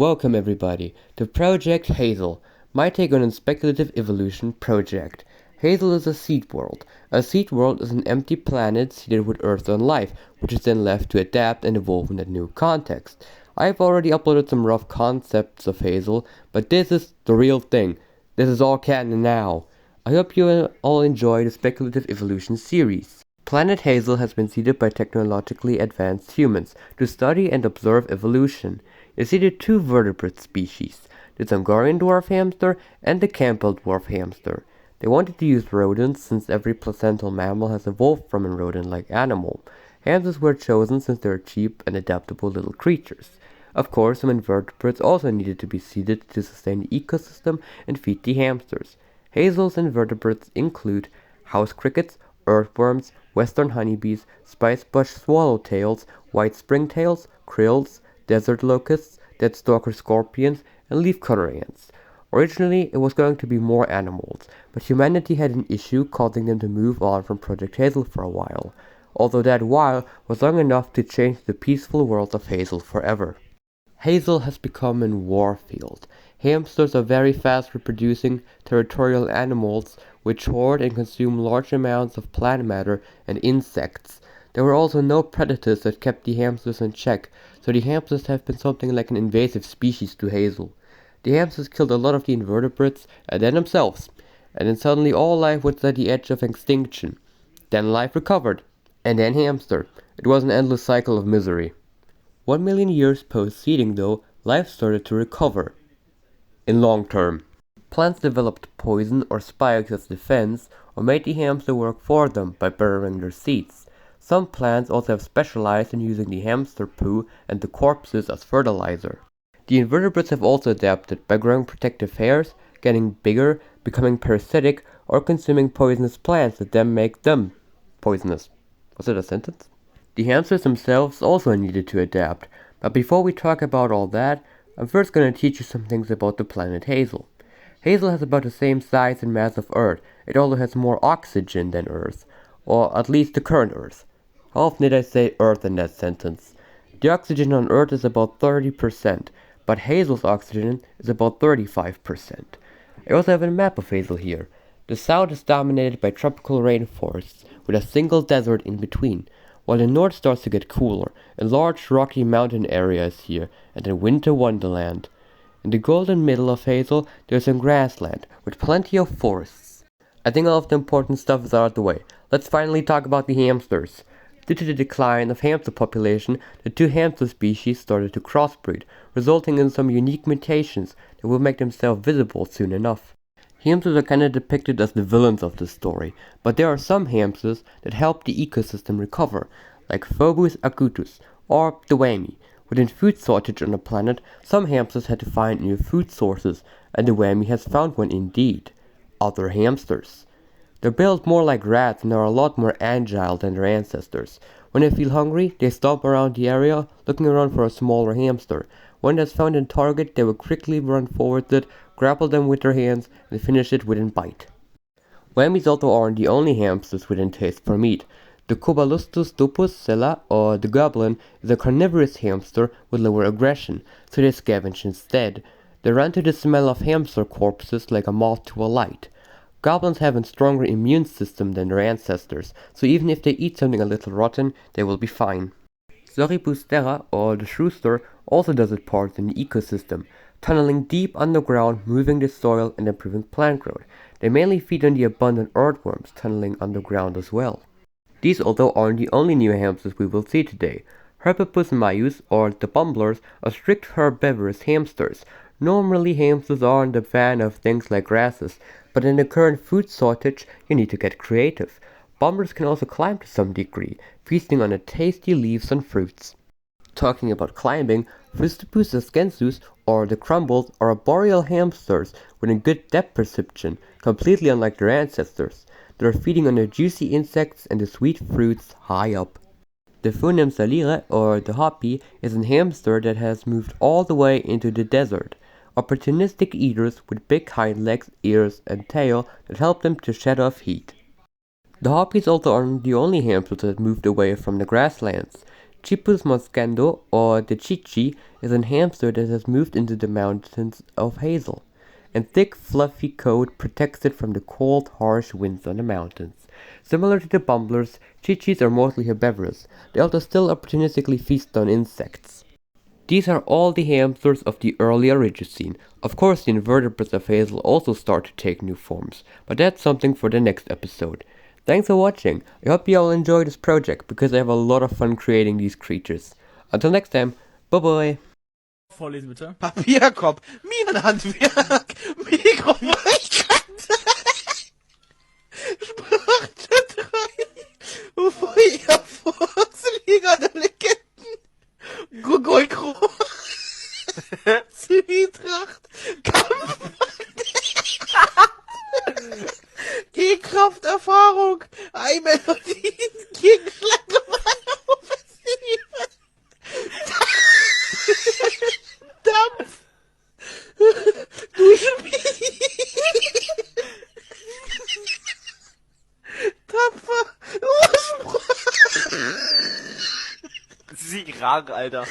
Welcome everybody to Project Hazel, my take on a speculative evolution project. Hazel is a seed world. A seed world is an empty planet seeded with Earth and life, which is then left to adapt and evolve in a new context. I've already uploaded some rough concepts of Hazel, but this is the real thing. This is all canon now. I hope you all enjoy the speculative evolution series. Planet Hazel has been seeded by technologically advanced humans to study and observe evolution. It seeded two vertebrate species, the Hungarian dwarf hamster and the Campbell dwarf hamster. They wanted to use rodents since every placental mammal has evolved from a rodent-like animal. Hamsters were chosen since they are cheap and adaptable little creatures. Of course, some invertebrates also needed to be seeded to sustain the ecosystem and feed the hamsters. Hazel's invertebrates include house crickets, earthworms, western honeybees, spicebush swallowtails, white springtails, krills, desert locusts, deathstalker scorpions, and leafcutter ants. Originally, it was going to be more animals, but humanity had an issue causing them to move on from Project Hazel for a while, although that while was long enough to change the peaceful world of Hazel forever. Hazel has become a war field. Hamsters are very fast reproducing territorial animals which hoard and consume large amounts of plant matter and insects. There were also no predators that kept the hamsters in check, so the hamsters have been something like an invasive species to Hazel. The hamsters killed a lot of the invertebrates and then themselves, and then suddenly all life was at the edge of extinction. Then life recovered, and then hamster. It was an endless cycle of misery. 1 million years post-seeding though, life started to recover. In long term. Plants developed poison or spikes as defense, or made the hamster work for them by burying their seeds. Some plants also have specialized in using the hamster poo and the corpses as fertilizer. The invertebrates have also adapted by growing protective hairs, getting bigger, becoming parasitic, or consuming poisonous plants that then make them poisonous. Was it a sentence? The hamsters themselves also needed to adapt, but before we talk about all that, I'm first going to teach you some things about the planet Hazel. Hazel has about the same size and mass of Earth. It also has more oxygen than Earth, or at least the current Earth. How often did I say Earth in that sentence? The oxygen on Earth is about 30%, but Hazel's oxygen is about 35%. I also have a map of Hazel here. The south is dominated by tropical rainforests, with a single desert in between, while the north starts to get cooler. A large rocky mountain area is here, and a winter wonderland. In the golden middle of Hazel, there's some grassland, with plenty of forests. I think all of the important stuff is out of the way. Let's finally talk about the hamsters. Due to the decline of hamster population, the two hamster species started to crossbreed, resulting in some unique mutations that will make themselves visible soon enough. Hamsters are kinda depicted as the villains of this story, but there are some hamsters that help the ecosystem recover, like Phobos acutus, or the whammy. Within food shortage on the planet, some hamsters had to find new food sources, and the whammy has found one indeed. Other hamsters. They're built more like rats and are a lot more agile than their ancestors. When they feel hungry, they stomp around the area, looking around for a smaller hamster. When that's found in target, they will quickly run forward it, grapple them with their hands, and finish it with a bite. Whammies also aren't the only hamsters with a taste for meat. The Coballustus dupus sella, or the goblin, is a carnivorous hamster with lower aggression, so they scavenge instead. They run to the smell of hamster corpses like a moth to a light. Goblins have a stronger immune system than their ancestors, so even if they eat something a little rotten, they will be fine. Soribus terra, or the shrewster, also does its part in the ecosystem, tunneling deep underground, moving the soil and improving plant growth. They mainly feed on the abundant earthworms, tunneling underground as well. These although aren't the only new hamsters we will see today. Herpipus maius, or the bumblers, are strict herbivorous hamsters. Normally hamsters aren't a fan of things like grasses, but in the current food shortage you need to get creative. Bumblers can also climb to some degree, feasting on the tasty leaves and fruits. Talking about climbing, Frystopus ascensus, or the crumbles, are arboreal hamsters with a good depth perception, completely unlike their ancestors. They are feeding on the juicy insects and the sweet fruits high up. The Funem salire, or the hoppy, is a hamster that has moved all the way into the desert. Opportunistic eaters with big hind legs, ears, and tail that help them to shed off heat. The hoppies also aren't the only hamsters that moved away from the grasslands. Chipus moscando, or the chichi, is a hamster that has moved into the mountains of Hazel, and thick, fluffy coat protects it from the cold, harsh winds on the mountains. Similar to the bumblers, Chi-Chis are mostly herbivorous. They also still opportunistically feast on insects. These are all the hamsters of the early Origocene. Of course, the invertebrates of Hazel also start to take new forms, but that's something for the next episode. Thanks for watching. I hope you all enjoy this project because I have a lot of fun creating these creatures. Until next time, bye bye. Vorlesen bitte. Papierkorb, Minenhandwerk, Mikrowellkante, Sprachdetterei, Feuerfurz, Liga der Legenden, Gugolkro, Zwietracht, Gehkrafterfahrung, Eimelodien, Gegenschlag, Offensive, Dampf, Duschmi, Tapfer, Sieg, Alter.